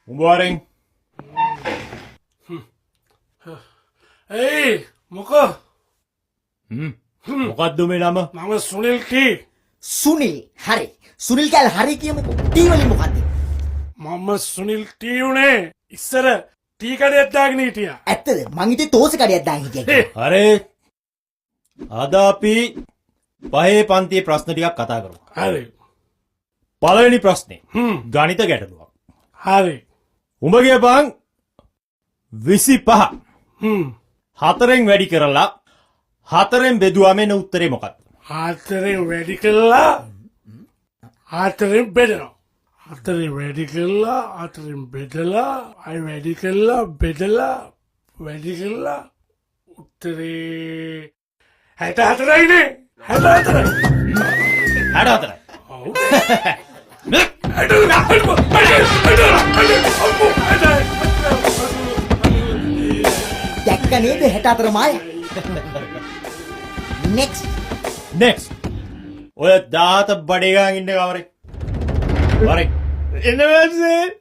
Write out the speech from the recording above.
උඹවරෙන් ඒ මොකෝ මොකක්ද මේ නම? මම සුනිල් කී සුනිල් හරි. සුනිල් කැල් හරි කියමුකෝ. ටී වලින් මොකද්ද? මම සුනිල් ටී උනේ ඉස්සර ටී කඩයක් දාගෙන හිටියා. ඇත්තද? මං හිතේ තෝස කඩයක් දාන් හිටියා කියලා. හරි. අද අපි පහේ පන්තියේ ප්‍රශ්න ටිකක් කතා කරමු. හරි. පළවෙනි ප්‍රශ්නේ ගණිත ගැටලුවක්. හරි. උඹ කියපන් 25 4ෙන් වැඩි කරලා 4ෙන් බෙදුවාම එන උත්තරේ මොකක්ද? 4ෙන් වැඩි කළා 4ෙන් බෙදනවා. 4ෙන් වැඩි කළා 4ෙන් බෙදලා අය වැඩි කළා බෙදලා වැඩි කළා උත්තරේ 64යි නේ 64යි 64යි. ඔව් දැක්ක නේද 64 මාය? next next. ඔය 17 බඩේ ගාන් ඉන්න කවරේ? වරේ. එන්න වැස්සේ.